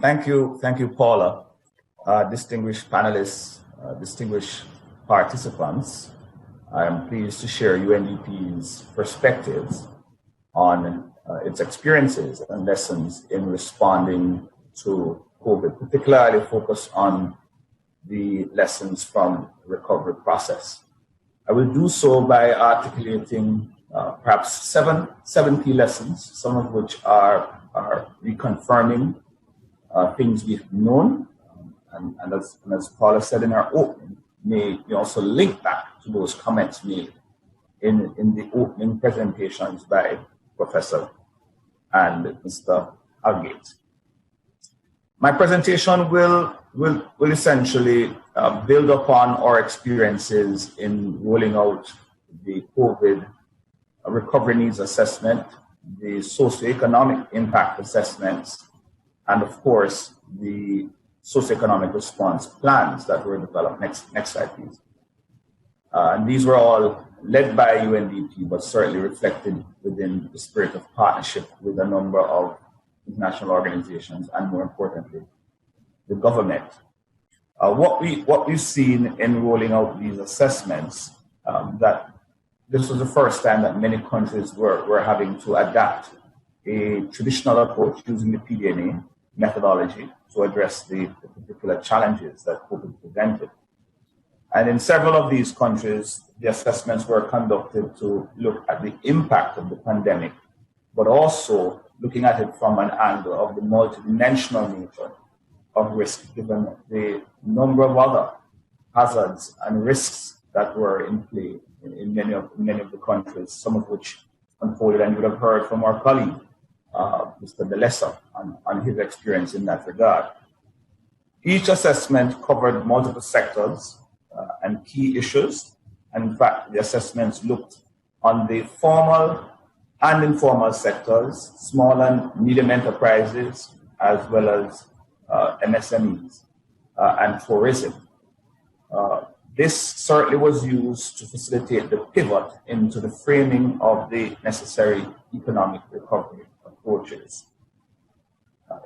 Thank you, Paula. Distinguished panelists, distinguished participants, I am pleased to share UNDP's perspectives on its experiences and lessons in responding to COVID, particularly focus on the lessons from the recovery process. I will do so by articulating perhaps seven key lessons, some of which are reconfirming things we've known, and as Paula said in our opening, may also link back to those comments made in the opening presentations by Professor and Mr. Algate. My presentation will essentially build upon our experiences in rolling out the COVID recovery needs assessment, the socioeconomic impact assessments, and of course, the socioeconomic response plans that were developed. Next slide, please. And these were all led by UNDP, but certainly reflected within the spirit of partnership with a number of international organizations, and more importantly, the government. What we've seen in rolling out these assessments, that this was the first time that many countries were having to adapt a traditional approach using the PDNA methodology to address the particular challenges that COVID presented. And in several of these countries, the assessments were conducted to look at the impact of the pandemic, but also looking at it from an angle of the multidimensional nature of risk, given the number of other hazards and risks that were in play in many of the countries, some of which unfolded, and you would have heard from our colleague, Mr. Delessa, on his experience in that regard. Each assessment covered multiple sectors and key issues, and in fact, the assessments looked on the formal and informal sectors, small and medium enterprises, as well as MSMEs and tourism. This certainly was used to facilitate the pivot into the framing of the necessary economic recovery approaches.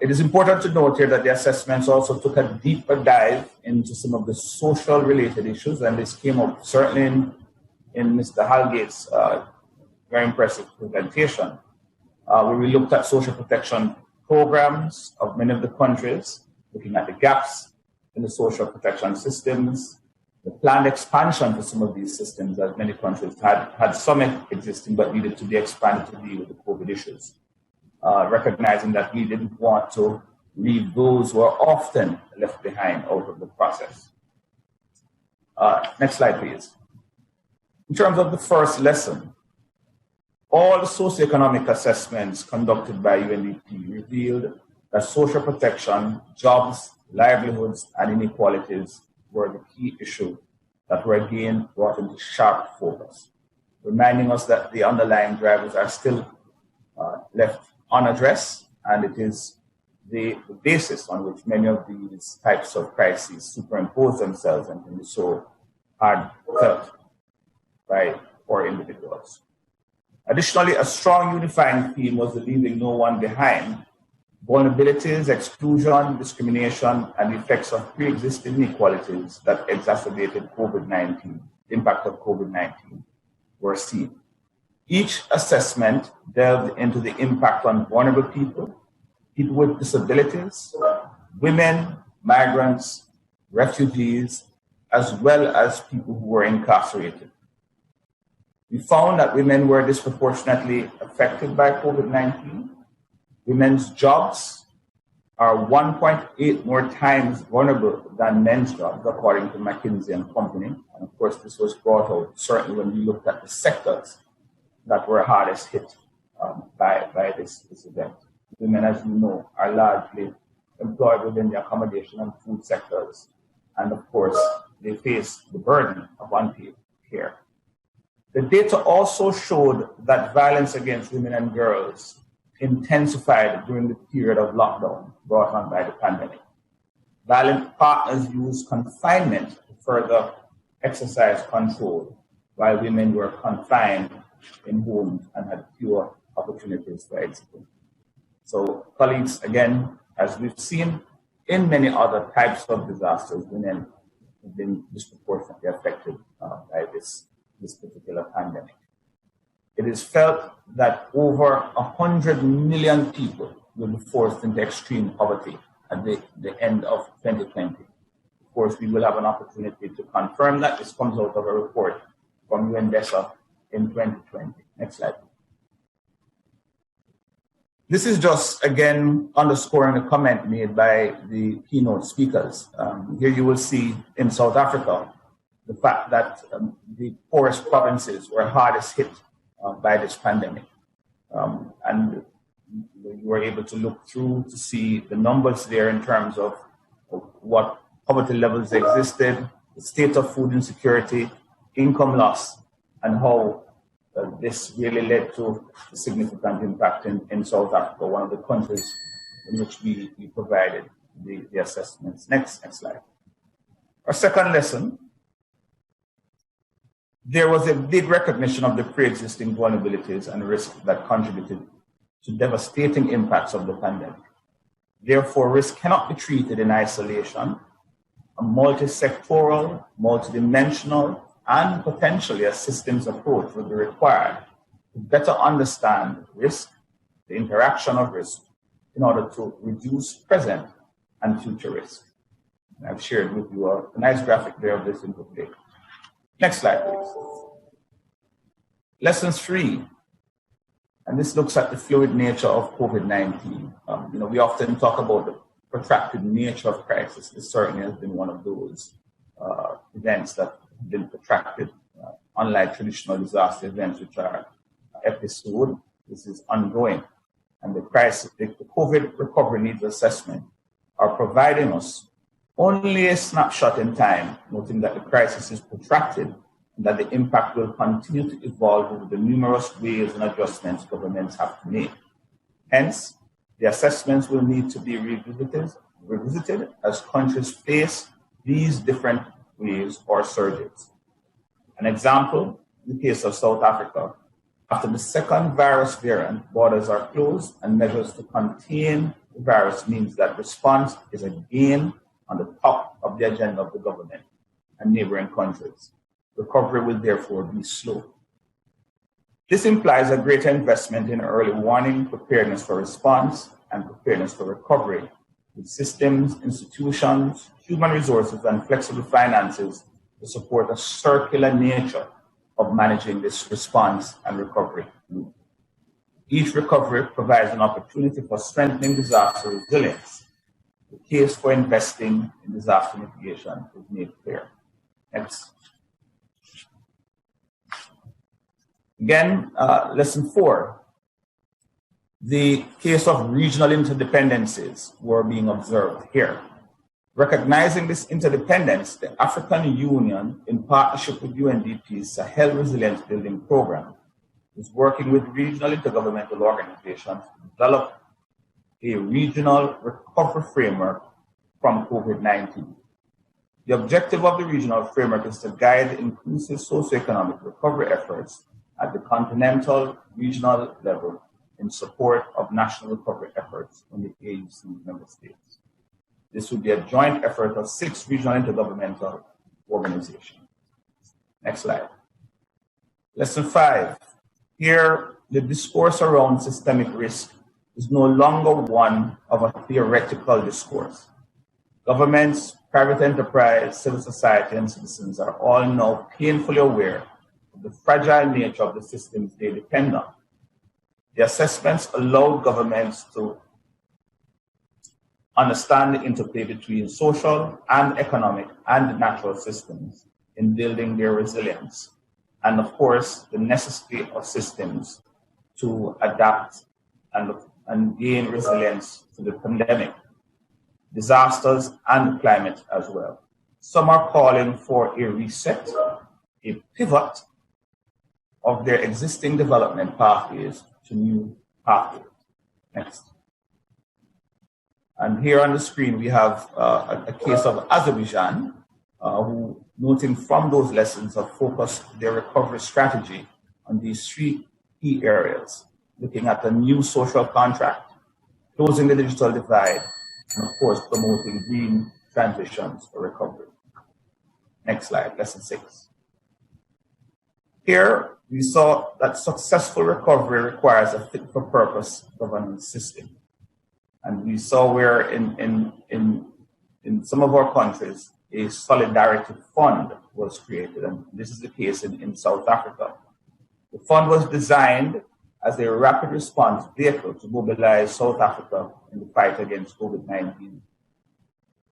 It is important to note here that the assessments also took a deeper dive into some of the social related issues, and this came up certainly in Mr. Halgate's very impressive presentation, where we looked at social protection programs of many of the countries, looking at the gaps in the social protection systems, the planned expansion for some of these systems, as many countries had some existing but needed to be expanded to deal with the COVID issues. Recognizing that we didn't want to leave those who are often left behind out of the process. Next slide, please. In terms of the first lesson, all the socioeconomic assessments conducted by UNDP revealed that social protection, jobs, livelihoods, and inequalities were the key issue that were again brought into sharp focus, reminding us that the underlying drivers are still left unaddressed, and it is the basis on which many of these types of crises superimpose themselves and can be so hard felt by poor individuals. Additionally, a strong unifying theme was the leaving no one behind. Vulnerabilities, exclusion, discrimination, and the effects of pre-existing inequalities that exacerbated COVID-19, the impact of COVID-19, were seen. Each assessment delved into the impact on vulnerable people, people with disabilities, women, migrants, refugees, as well as people who were incarcerated. We found that women were disproportionately affected by COVID-19. Women's jobs are 1.8 more times vulnerable than men's jobs, according to McKinsey and Company. And of course, this was brought out certainly when we looked at the sectors that were hardest hit by this event. Women, as you know, are largely employed within the accommodation and food sectors. And of course, they face the burden of unpaid care. The data also showed that violence against women and girls intensified during the period of lockdown brought on by the pandemic. Violent partners used confinement to further exercise control, while women were confined in homes and had fewer opportunities for exiting. So, colleagues, again, As we've seen in many other types of disasters, women have been disproportionately affected by this particular pandemic. It is felt that over 100 million people will be forced into extreme poverty at the end of 2020. Of course, we will have an opportunity to confirm that. This comes out of a report from UNDP in 2020. Next slide. This is just, again, underscoring a comment made by the keynote speakers. Here you will see in South Africa the fact that the poorest provinces were hardest hit by this pandemic. And you were able to look through to see the numbers there in terms of what poverty levels existed, the state of food insecurity, income loss, and how this really led to a significant impact in South Africa, one of the countries in which we provided the assessments. Next slide. Our second lesson, there was a big recognition of the pre-existing vulnerabilities and risks that contributed to devastating impacts of the pandemic. Therefore, risk cannot be treated in isolation. A multi-sectoral, multidimensional, and potentially a systems approach will be required to better understand risk, the interaction of risk, in order to reduce present and future risk. And I've shared with you a nice graphic there of this input data. Next slide, please. Lesson 3, and this looks at the fluid nature of COVID-19. We often talk about the protracted nature of crisis. This certainly has been one of those events that have been protracted, unlike traditional disaster events, which are episode. This is ongoing. And the COVID recovery needs assessment are providing us only a snapshot in time, noting that the crisis is protracted and that the impact will continue to evolve over the numerous waves and adjustments governments have to make. Hence, the assessments will need to be revisited as countries face these different waves or surges. An example, in the case of South Africa, after the second virus variant, borders are closed and measures to contain the virus means that response is again on the top of the agenda of the government and neighboring countries. Recovery will therefore be slow. This implies a greater investment in early warning, preparedness for response, and preparedness for recovery, with systems, institutions, human resources, and flexible finances to support a circular nature of managing this response and recovery. Each recovery provides an opportunity for strengthening disaster resilience. The case for investing in disaster mitigation is made clear. Next. Again, lesson 4. The case of regional interdependencies were being observed here. Recognizing this interdependence, the African Union, in partnership with UNDP's Sahel Resilience Building Program, is working with regional intergovernmental organizations to develop a regional recovery framework from COVID-19. The objective of the regional framework is to guide inclusive socioeconomic recovery efforts at the continental, regional level in support of national recovery efforts in the AUC member states. This would be a joint effort of 6 regional intergovernmental organizations. Next slide. Lesson 5. Here, the discourse around systemic risk is no longer one of a theoretical discourse. Governments, private enterprise, civil society, and citizens are all now painfully aware of the fragile nature of the systems they depend on. The assessments allow governments to understand the interplay between social and economic and natural systems in building their resilience, and of course, the necessity of systems to adapt and gain resilience to the pandemic, disasters, and climate as well. Some are calling for a reset, a pivot of their existing development pathways to new pathways. Next. And here on the screen, we have a case of Azerbaijan, who, noting from those lessons, have focused their recovery strategy on these 3 key areas, looking at a new social contract, closing the digital divide, and of course promoting green transitions for recovery. Next slide, lesson 6. Here we saw that successful recovery requires a fit-for-purpose governance system. And we saw where in some of our countries, a solidarity fund was created, and this is the case in South Africa. The fund was designed as a rapid response vehicle to mobilize South Africa in the fight against COVID-19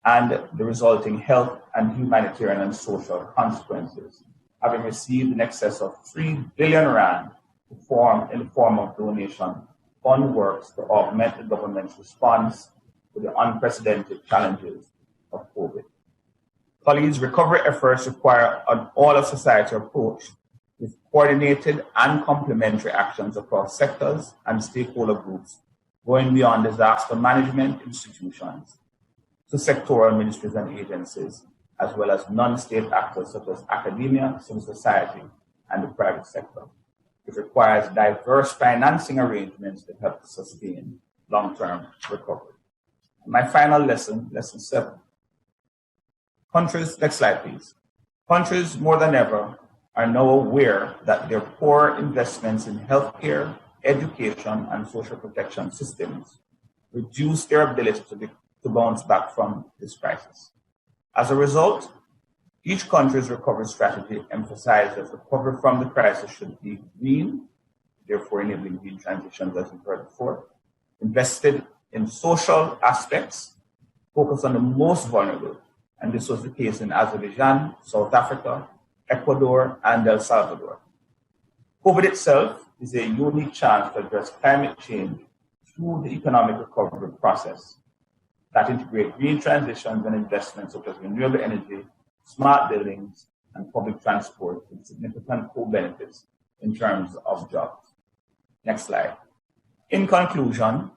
and the resulting health and humanitarian and social consequences, having received in excess of 3 billion rand in the form of donation. Fund works to augment the government's response to the unprecedented challenges of COVID. Colleagues, recovery efforts require an all-of-society approach with coordinated and complementary actions across sectors and stakeholder groups, going beyond disaster management institutions to sectoral ministries and agencies, as well as non-state actors such as academia, civil society, and the private sector. It requires diverse financing arrangements that help to sustain long-term recovery. My final lesson, lesson 7. Countries, next slide please. Countries more than ever are now aware that their poor investments in healthcare, education, and social protection systems reduce their ability to bounce back from this crisis. As a result, each country's recovery strategy emphasizes recovery from the crisis should be green, therefore enabling green transitions as we've heard before, invested in social aspects, focus on the most vulnerable, and this was the case in Azerbaijan, South Africa, Ecuador, and El Salvador. COVID itself is a unique chance to address climate change through the economic recovery process that integrate green transitions and investments such as renewable energy, smart buildings, and public transport with significant co-benefits in terms of jobs. Next slide. In conclusion,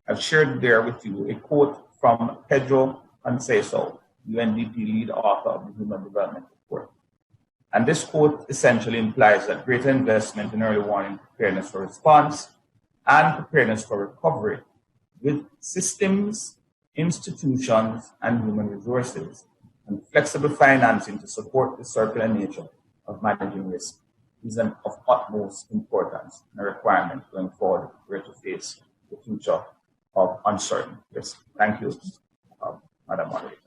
I've shared there with you a quote from Pedro Conceição, UNDP lead author of the Human Development Report. And this quote essentially implies that greater investment in early warning preparedness for response and preparedness for recovery with systems, institutions, and human resources, and flexible financing to support the circular nature of managing risk is of utmost importance and a requirement going forward if we're to face the future of uncertain risk. Thank you, Madam Moderator.